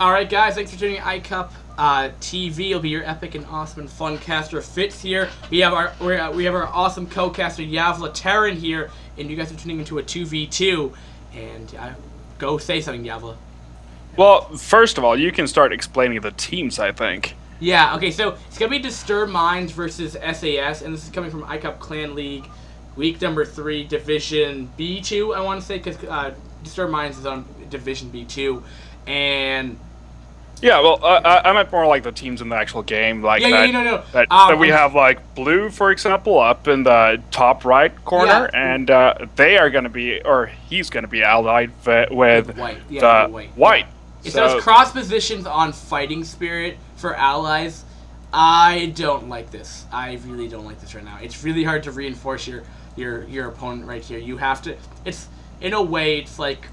All right, guys, thanks for tuning in iCup TV. It'll be your epic and awesome and fun caster Fitz here. We have our awesome co-caster Yavla Terran here, and you guys are tuning into a 2v2. And go say something, Yavla. Well, first of all, you can start explaining the teams, I think. Yeah, okay, so it's going to be Disturbed Minds versus SAS, and this is coming from iCup Clan League, week number 3, Division B2, I want to say, because Disturbed Minds is on Division B2, and... Yeah, well, I meant more like the teams in the actual game, like that we have, like, blue, for example, up in the top right corner, and they are going to be, or he's going to be allied with white. White. It says cross positions on Fighting Spirit for allies. I don't like this. I really don't like this right now. It's really hard to reinforce your opponent right here. You have to. It's in a way, it's like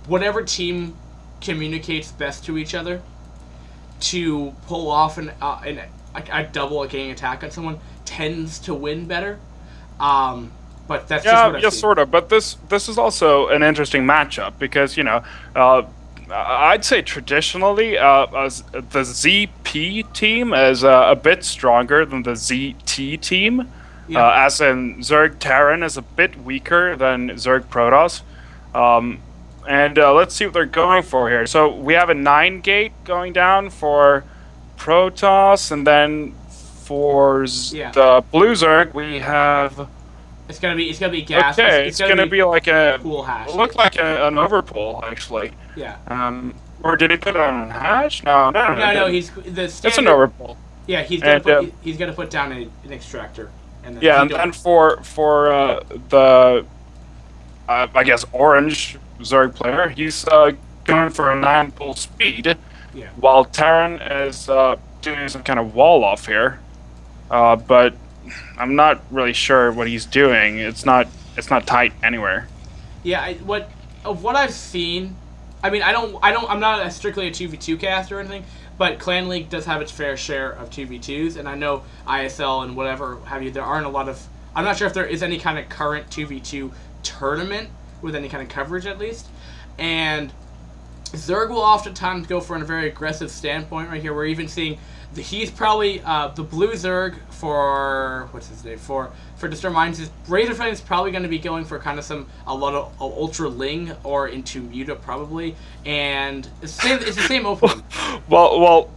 whatever team communicates best to each other to pull off a double gang attack on someone tends to win better. But that's just what I've seen. Sort of. But this is also an interesting matchup because I'd say traditionally the ZP team is a bit stronger than the ZT team. Yeah. As in Zerg Terran is a bit weaker than Zerg Protoss. And let's see what they're going for here. So we have a 9-gate going down for Protoss, and then for the Blue Zerg we have. It's gonna be gas. Okay, it's gonna be like a pool hash. Look like an overpool actually. Yeah. Or did he put it on hash? No. He's the standard. It's an overpool. Yeah, he's gonna put down an extractor. And then and for the I guess orange Zerg player, he's going for a 9-pull speed, while Terran is doing some kind of wall off here, but I'm not really sure what he's doing. It's not tight anywhere. Yeah, what I've seen, I mean, I'm not strictly a 2v2 caster or anything, but Clan League does have its fair share of 2v2s, and I know ISL and whatever have you, there aren't a lot of, I'm not sure if there is any kind of current 2v2 tournament with any kind of coverage at least, and Zerg will oftentimes go for a very aggressive standpoint right here. We're even seeing he's probably the blue Zerg for what's his name for Disturbed Minds. Razorflame is probably going to be going for kind of a lot of Ultra Ling or into Muta probably, and it's the same opening. well,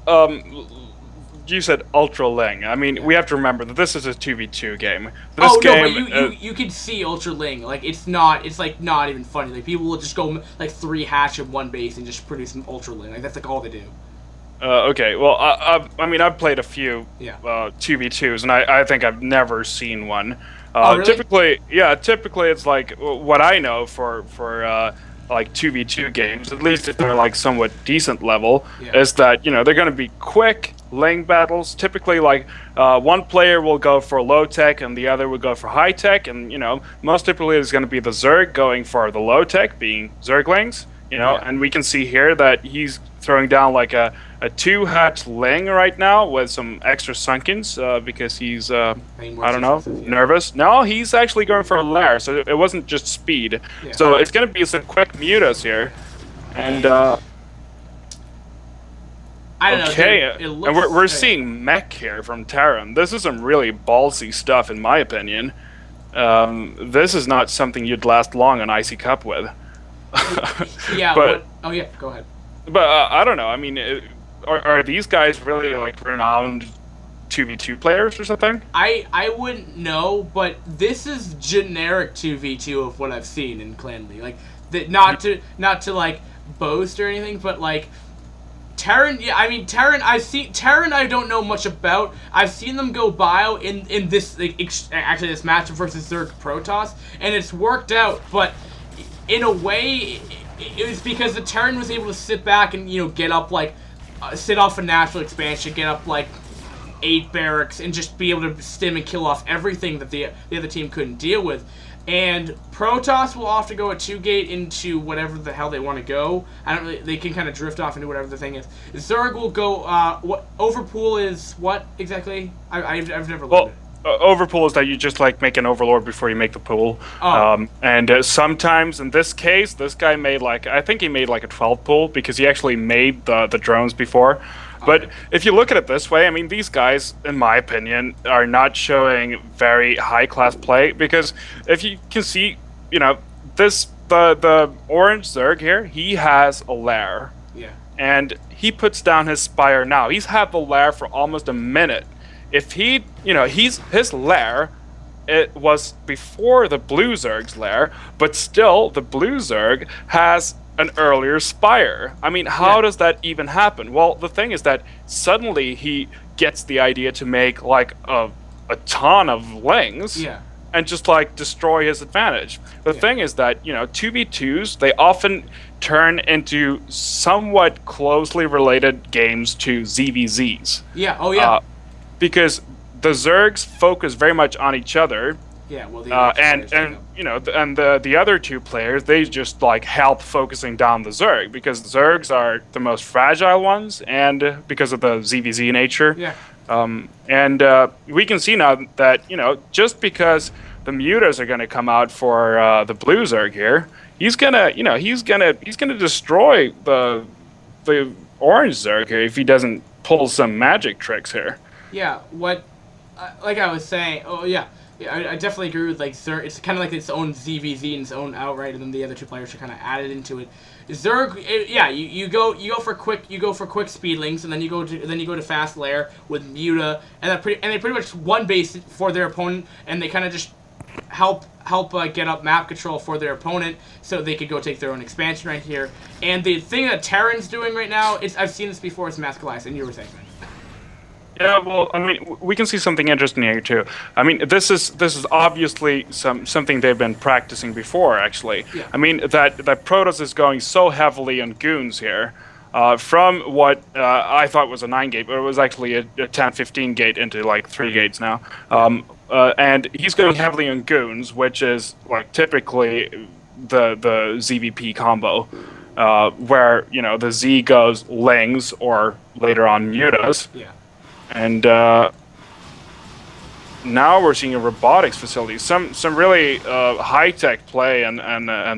you said Ultra Ling. I mean, we have to remember that this is a 2v2 game. This game, but you can see Ultra Ling. Like, it's not even funny. Like, people will just go, like, 3 hatch in one base and just produce an Ultra Ling. Like, that's, like, all they do. Okay, well, I mean, I've played a few 2v2s, and I think I've never seen one. Really? Typically it's like, what I know for like 2v2 games, at least if they're like somewhat decent level, is that, they're going to be quick Ling battles. Typically, like, one player will go for low tech and the other will go for high tech, and most typically it's going to be the Zerg going for the low tech, being Zerglings, and we can see here that he's throwing down like a 2-hatch Ling right now with some extra sunkens because he's nervous. No, he's actually going for a lair, so it wasn't just speed. So it's going to be some quick mutas here, and I don't know. And we're seeing mech here from Terran. This is some really ballsy stuff, in my opinion. This is not something you'd last long on Icy Cup with. Go ahead. But I don't know. I mean, are these guys really like renowned 2v2 players or something? I wouldn't know, but this is generic 2v2 of what I've seen in Clan League. Like, not to like boast or anything, but like Terran. Yeah, I mean Terran. Terran. I don't know much about. I've seen them go bio in this actually this matchup versus Zerg Protoss, and it's worked out. But in a way, it was because the Terran was able to sit back and get up like sit off a natural expansion, get up like 8 barracks, and just be able to stim and kill off everything that the other team couldn't deal with. And Protoss will often go at 2-gate into whatever the hell they want to go. They can kind of drift off into whatever the thing is. Zerg will go. What overpool is? What exactly? I've never learned it. overpool is that you just like make an overlord before you make the pool. Oh. And sometimes in this case, this guy made like, I think he made like a 12 pool because he actually made the drones before. But Okay. if you look at it this way, I mean, these guys, in my opinion, are not showing very high class play, because if you can see, you know, the orange Zerg here, he has a lair. Yeah. And he puts down his spire now. He's had the lair for almost a minute. If he, you know, his lair, it was before the blue Zerg's lair, but still the blue Zerg has an earlier spire. I mean, how does that even happen? Well, the thing is that suddenly he gets the idea to make like a ton of lings. Yeah. And just like destroy his advantage. The thing is that, you know, 2v2s, they often turn into somewhat closely related games to ZVZs. Yeah. Oh yeah. Because the Zergs focus very much on each other. Yeah. Well, And you know, and the other two players, they just like help focusing down the Zerg, because the Zergs are the most fragile ones, and because of the ZVZ nature. Yeah. And we can see now that, you know, just because the mutas are going to come out for the blue Zerg here, he's gonna destroy the orange Zerg here if he doesn't pull some magic tricks here. Yeah. What? Like I was saying. Oh yeah. Yeah, I definitely agree with like Zerg. It's kind of like its own ZVZ and its own outright, and then the other two players are kind of added into it. Zerg, you go for quick speedlings, and then you go to fast lair with Muta, and they pretty much one base for their opponent, and they kind of just help get up map control for their opponent, so they could go take their own expansion right here. And the thing that Terran's doing right now is, I've seen this before, it's Mask Alliance, and you were saying. Yeah, well, I mean, we can see something interesting here too. I mean, this is obviously something they've been practicing before, actually. Yeah. I mean, that Protoss is going so heavily on goons here, from what I thought was a 9-gate, but it was actually a 10-15 gate into like 3 gates now. And he's going heavily on goons, which is like typically the ZVP combo, where, you know, the Z goes lings or later on mutas. Yeah. And now we're seeing a robotics facility, some really high-tech play, in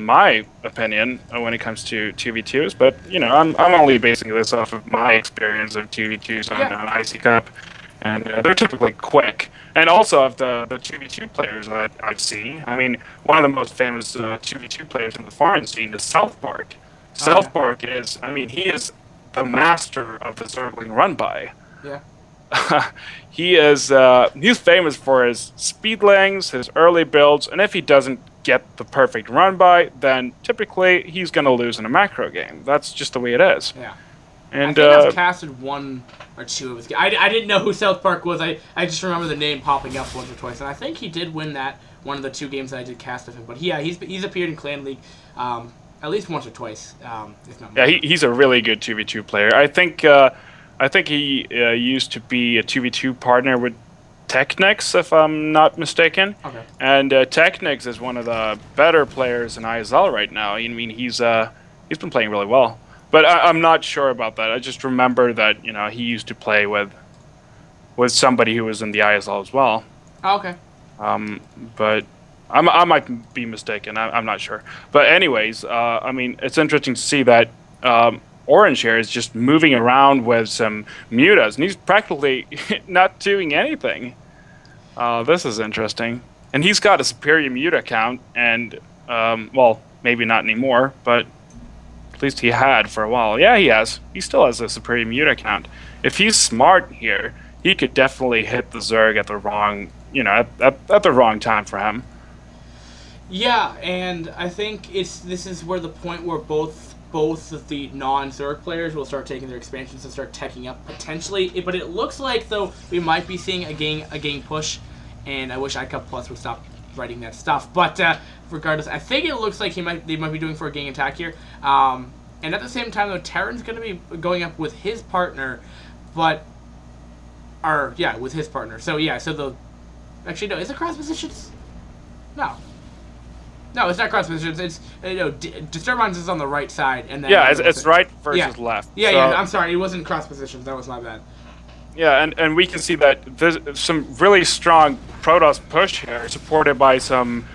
my opinion, when it comes to 2v2s. But, you know, I'm only basing this off of my experience of 2v2s on IC Cup, and they're typically quick. And also of the 2v2 players that I've seen, I mean, one of the most famous 2v2 players in the foreign scene is sas.Pez. sas.Pez is, I mean, he is the master of the Zergling run-by. Yeah. He's famous for his speedlings, his early builds, and if he doesn't get the perfect run by, then typically he's going to lose in a macro game. That's just the way it is. Yeah. And I think I've casted one or two of his games. I didn't know who sas.Pez was. I just remember the name popping up once or twice, and I think he did win that one of the 2 games that I did cast of him. But yeah, he's appeared in Clan League at least once or twice, if not more. Yeah, he's a really good 2v2 player. I think he used to be a 2v2 partner with Technics, if I'm not mistaken. Okay. And Technics is one of the better players in ISL right now. I mean, he's been playing really well. But I'm not sure about that. I just remember that, you know, he used to play with somebody who was in the ISL as well. Oh, okay. But I might be mistaken. I'm not sure. But anyways, I mean, it's interesting to see that Orange here is just moving around with some mutas, and he's practically not doing anything. This is interesting. And he's got a superior muta count, and, well, maybe not anymore, but at least he had for a while. Yeah, he has. He still has a superior muta count. If he's smart here, he could definitely hit the Zerg at the wrong, you know, at the wrong time for him. Yeah, and I think this is where the point where both of the non-Zerg players will start taking their expansions and start teching up potentially. But it looks like, though, we might be seeing a gang push, and I wish iCup Plus would stop writing that stuff. But regardless, I think it looks like they might be doing for a gang attack here. And at the same time, though, Terran's going to be going up with his partner, with his partner. So yeah, actually no, is it cross positions? No, it's not cross positions. It's Disturbance is on the right side, and then it's right versus left. Yeah, so. yeah. I'm sorry, it wasn't cross positions. That was my bad. Yeah, and we can see that there's some really strong Protoss push here, supported by some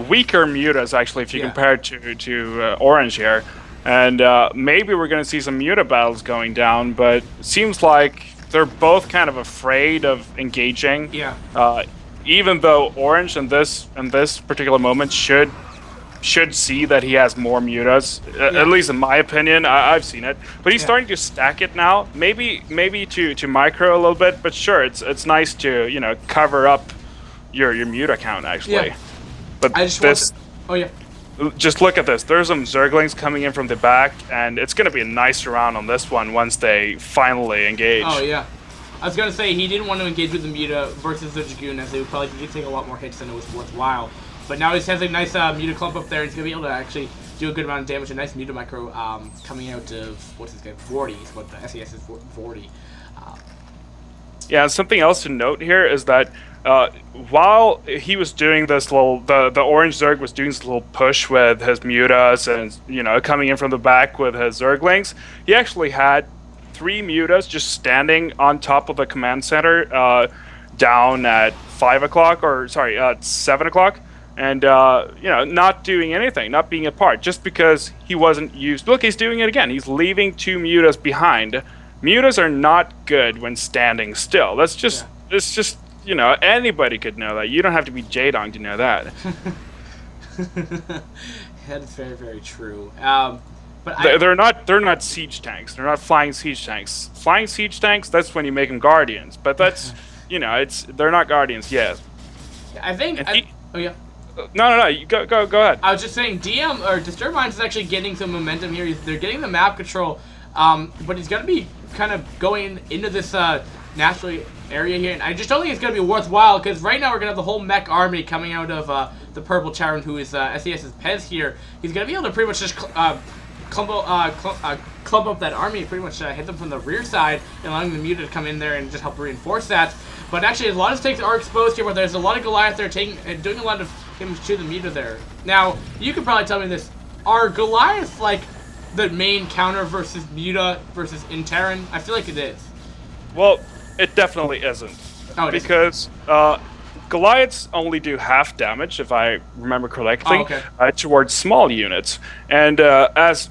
weaker mutas, actually, if you compare it to Orange here. And maybe we're going to see some muta battles going down, but it seems like they're both kind of afraid of engaging. Yeah. Even though Orange in this particular moment should see that he has more mutas, at least in my opinion. I've seen it, but he's starting to stack it now. Maybe to micro a little bit, but sure, it's nice to cover up your muta count actually. Yeah. But I just just look at this. There's some Zerglings coming in from the back, and it's going to be a nice round on this one once they finally engage. Oh yeah. I was gonna say he didn't want to engage with the muta versus the Dragoon, as they would probably take a lot more hits than it was worthwhile. But now he has a nice muta clump up there, and he's gonna be able to actually do a good amount of damage. A nice muta micro coming out of what's his name, dVOrti is what the SAS is, dVOrti. Yeah, something else to note here is that while he was doing this little, the Orange Zerg was doing this little push with his mutas and coming in from the back with his Zerglings, he actually had 3 mutas just standing on top of the command center down at 5 o'clock, or sorry, 7 o'clock. And, not doing anything, not being a part, just because he wasn't used. Look, he's doing it again. He's leaving 2 mutas behind. Mutas are not good when standing still. That's just, it's just, anybody could know that. You don't have to be Jaedong to know that. That is very, very true. But they're not siege tanks. They're not flying siege tanks. Flying siege tanks, that's when you make them guardians. But that's, they're not guardians yet. I think. Oh yeah. No. You go ahead. I was just saying, Disturb Minds is actually getting some momentum here. They're getting the map control, but he's gonna be kind of going into this natural area here, and I just don't think it's gonna be worthwhile because right now we're gonna have the whole mech army coming out of the Purple Charon, who is sas.Pez here. He's gonna be able to pretty much just clump up that army, pretty much hit them from the rear side, and allowing the muta to come in there and just help reinforce that. But actually, a lot of stakes are exposed here, where there's a lot of Goliath there doing a lot of damage to the muta there. Now, you could probably tell me this: are Goliath like the main counter versus muta versus Interin? I feel like it is. Well, it definitely isn't. Oh, because Goliaths only do half damage, if I remember correctly, towards small units. And as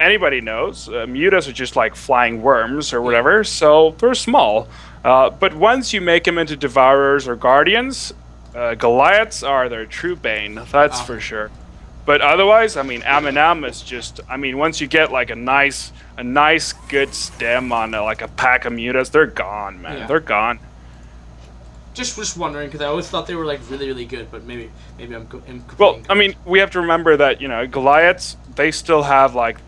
anybody knows, mutas are just like flying worms or whatever, so they're small. But once you make them into Devourers or Guardians, Goliaths are their true bane, that's for sure. But otherwise, I mean, Aminam is just, once you get like a nice good stem on like a pack of mutas, they're gone, man. Yeah. They're gone. Just wondering, because I always thought they were like really, really good, but maybe I'm well, we have to remember that Goliaths, they still have like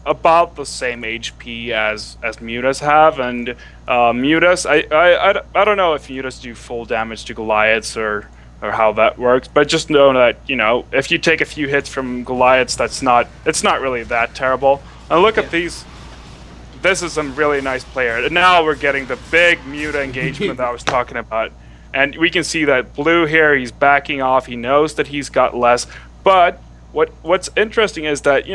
about the same HP as mutas have, and mutas, I don't know if mutas do full damage to Goliaths or how that works, but just know that if you take a few hits from Goliaths, it's not really that terrible. And look at these. This is some really nice player. And now we're getting the big muta engagement that I was talking about. And we can see that Blue here, he's backing off. He knows that he's got less. But what's interesting is that,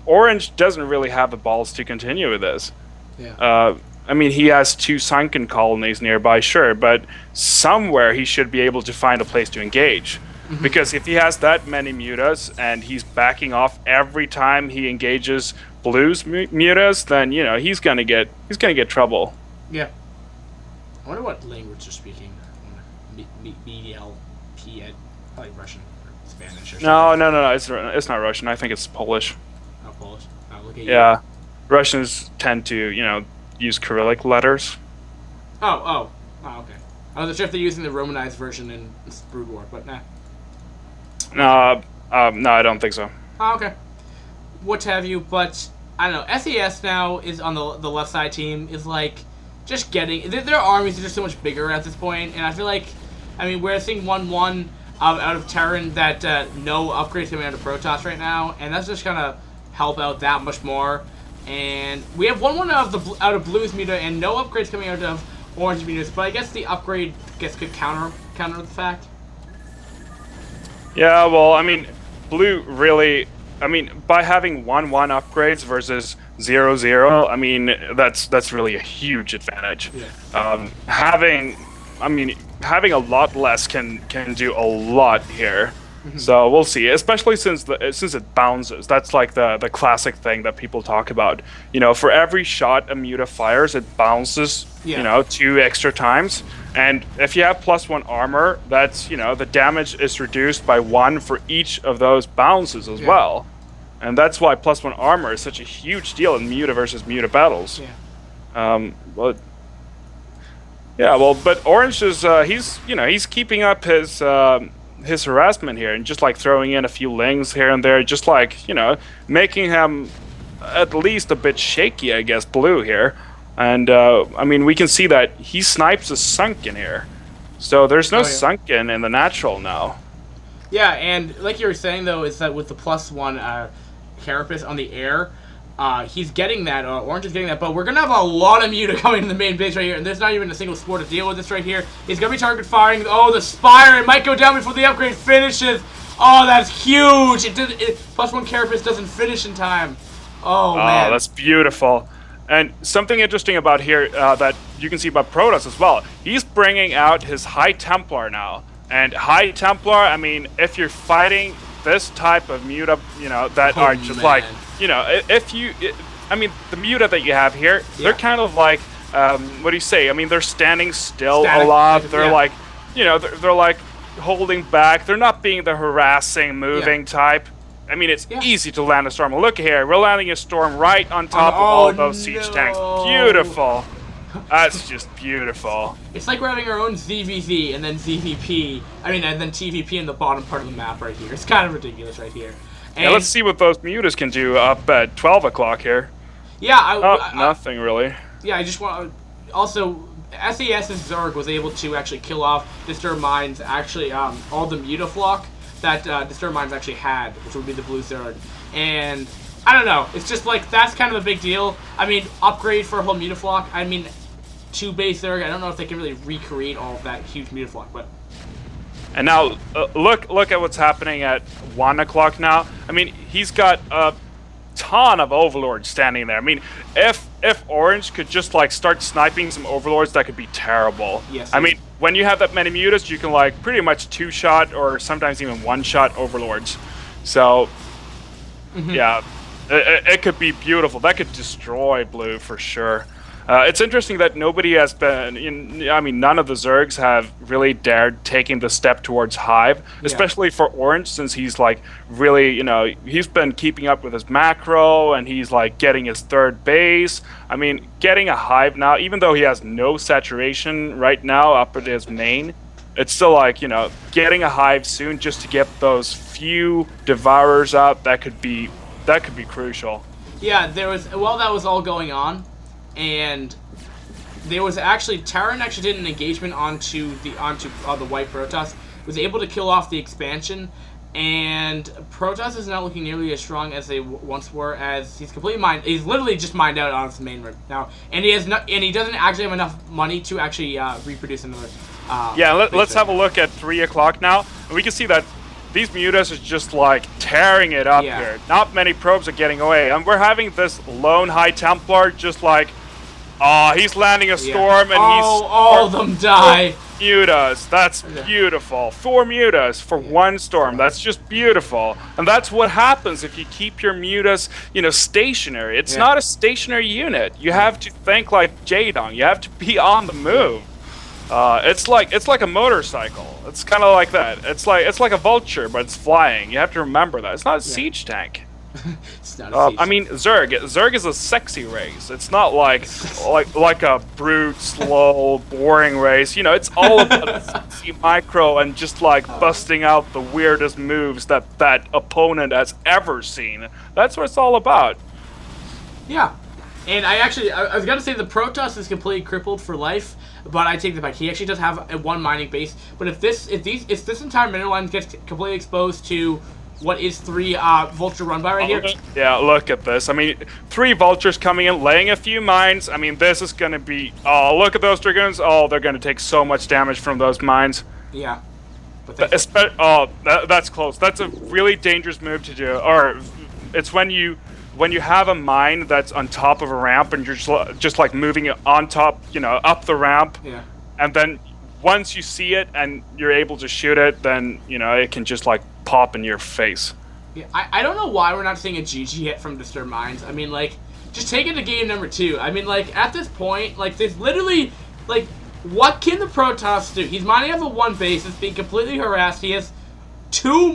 Orange doesn't really have the balls to continue with this. Yeah. He has 2 sunken colonies nearby, sure, but somewhere he should be able to find a place to engage. Mm-hmm. Because if he has that many mutas and he's backing off every time he engages Blue's mutas, then he's gonna get trouble. Yeah. I wonder what language they're speaking. BDL, probably Russian or Spanish or something. No. It's not Russian. I think it's Polish. Oh, Polish. Oh, look at you. Russians tend to use Cyrillic letters. Oh, okay. I wasn't sure if they're using the Romanized version in Brood War, but nah. No, I don't think so. Oh, okay. What have you, but I don't know. SAS now is on the left side team is like just getting their armies are just so much bigger at this point, and I feel like we're seeing 1-1 out of Terran that no upgrades coming out of Protoss right now, and that's just gonna help out that much more. And we have 1-1 out of Blue's muta and no upgrades coming out of Orange mutas, but I guess the upgrade could counter the fact. Yeah, well, Blue really, by having 1-1 upgrades versus 0-0, I mean, that's really a huge advantage. Yeah. Having a lot less can do a lot here. So we'll see, especially since it bounces. That's like the classic thing that people talk about. You know, for every shot a Muta fires, it bounces, you know, 2 extra times. And if you have +1 armor, that's, you know, the damage is reduced by 1 for each of those bounces as well. And that's why +1 armor is such a huge deal in Muta versus Muta battles. But Orange is he's keeping up his harassment here, and just like throwing in a few lings here and there, just like, you know, making him at least a bit shaky, I guess, Blue here. And I mean, we can see that he snipes a Sunken here, so there's no Sunken in the natural now. Yeah, and like you were saying though, is that with the +1 carapace on the air, he's getting that, Orange is getting that, but we're going to have a lot of Muta coming in the main base right here, and there's not even a single spore to deal with this right here. He's going to be target firing. Oh, the Spire, it might go down before the upgrade finishes. Oh, that's huge. +1 carapace doesn't finish in time. Oh, man. Oh, that's beautiful. And something interesting about here that you can see about Protoss as well, he's bringing out his High Templar now. And High Templar, I mean, if you're fighting this type of Muta, you know, that are just like, you know, I mean, the Muta that you have here, they're kind of like, what do you say? I mean, they're standing still a lot. They're like, you know, they're like holding back. They're not being the harassing, moving type. I mean, it's easy to land a storm. Look here, we're landing a storm right on top of all of those siege tanks. Beautiful. That's just beautiful. It's like we're having our own ZVZ and then ZVP. I mean, and then TVP in the bottom part of the map right here. It's kind of ridiculous right here. And let's see what those Mutas can do up at 12 o'clock here. Yeah, nothing really. Yeah, I just want to... Also, SAS's Zerg was able to actually kill off Disturb Minds, actually, all the Mutaflock that Disturb Minds actually had, which would be the blue Zerg. And, I don't know, it's just like, that's kind of a big deal. I mean, upgrade for a whole Mutaflock, I mean, 2 base Zerg, I don't know if they can really recreate all of that huge Mutaflock, but... And now, look at what's happening at 1 o'clock now. I mean, he's got a ton of Overlords standing there. I mean, if Orange could just, like, start sniping some Overlords, that could be terrible. Yes. I mean, when you have that many Mutas, you can, like, pretty much 2-shot or sometimes even 1-shot Overlords. So, yeah, it could be beautiful. That could destroy Blue for sure. It's interesting that nobody has been, I mean, none of the Zergs have really dared taking the step towards Hive, especially for Orange, since he's, like, really, you know, he's been keeping up with his macro, and he's, like, getting his 3rd base. I mean, getting a Hive now, even though he has no saturation right now up at his main, it's still, like, you know, getting a Hive soon just to get those few Devourers out, that could be crucial. Yeah, while that was all going on, and there was actually Terran actually did an engagement onto the white Protoss, was able to kill off the expansion, and Protoss is not looking nearly as strong as they once were, as he's he's literally just mined out on his main rig now, and he doesn't actually have enough money to actually reproduce another. Let's have a look at 3 o'clock now, and we can see that these Mutas are just like tearing it up here. Not many probes are getting away, and we're having this lone High Templar just like, he's landing a storm, and all of them die. 4 Mutas, that's beautiful. 4 Mutas for 1 storm, that's just beautiful. And that's what happens if you keep your Mutas, you know, stationary. It's not a stationary unit. You have to think like Jaedong. You have to be on the move. It's like a motorcycle. It's kind of like that. It's like a vulture, but it's flying. You have to remember that. It's not a siege tank. It's not a siege I mean, Zerg is a sexy race. It's not like a brute, slow, boring race. You know, it's all about sexy micro and just like busting out the weirdest moves that opponent has ever seen. That's what it's all about. Yeah. And I was gonna say the Protoss is completely crippled for life, but I take that back. He actually does have a 1 mining base. But if this entire mineral line gets completely exposed to what is 3 Vulture run by right here. Yeah, look at this. I mean, 3 Vultures coming in, laying a few mines. I mean, this is gonna be. Oh, look at those Dragoons. Oh, they're gonna take so much damage from those mines. Yeah. But that's close. That's a really dangerous move to do. Or it's when you when you have a mine that's on top of a ramp and you're just like moving it on top, up the ramp, and then once you see it and you're able to shoot it, then it can just like pop in your face. Yeah, I don't know why we're not seeing a GG hit from Disturbed Minds. I mean, like, just take it to game number 2. I mean, like, at this point, like, there's literally, like, what can the Protoss do? He's mining off a 1 basis, being completely harassed. He has 2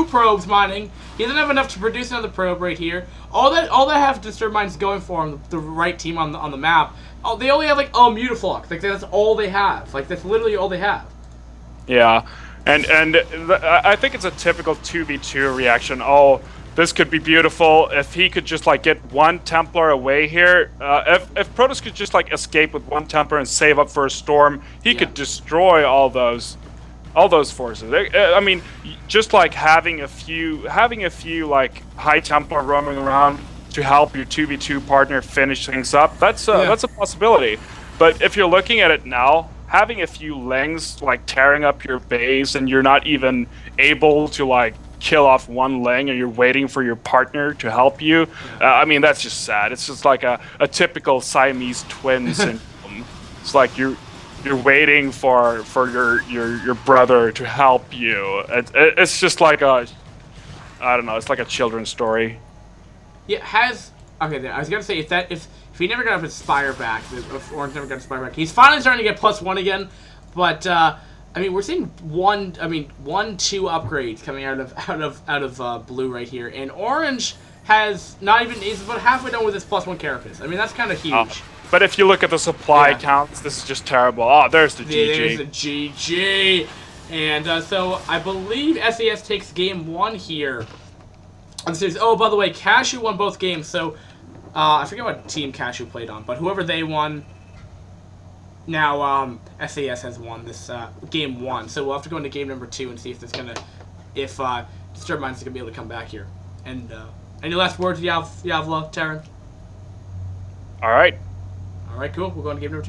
probes mining. He doesn't have enough to produce another probe right here. All that have Disturbed Minds going for him, the right team on the map. Oh, they only have like Mutaflux. Like that's all they have. Like that's literally all they have. Yeah, and I think it's a typical 2v2 reaction. Oh, this could be beautiful if he could just like get 1 Templar away here. If Protoss could just like escape with 1 Templar and save up for a storm, he could destroy all those forces. I mean, just like having a few like high Templar roaming around to help your 2v2 partner finish things up. That's a possibility. But if you're looking at it now, having a few Lings like tearing up your base and you're not even able to like kill off 1 Ling and you're waiting for your partner to help you, I mean, that's just sad. It's just like a typical Siamese twin syndrome. It's like you're waiting for your brother to help you. It's just like I don't know, it's like a children's story. Yeah, okay, I was gonna say if he never got his Spire back, if Orange never got his Spire back, he's finally starting to get +1 again. But I mean, we're seeing 1, 2 upgrades coming out of blue right here, and Orange is about halfway done with his +1 carapace. I mean, that's kind of huge. But if you look at the supply counts, this is just terrible. Oh, there's the GG. There's the GG. And so I believe SAS takes game 1 here. Oh, by the way, Cashew won both games, so I forget what team Cashew played on, but whoever they won, now SAS has won this game 1. So we'll have to go into game number 2 and see if Disturbed Minds is gonna be able to come back here. And any last words, Yavla, Terran? All right. All right, cool. We'll go into game number 2.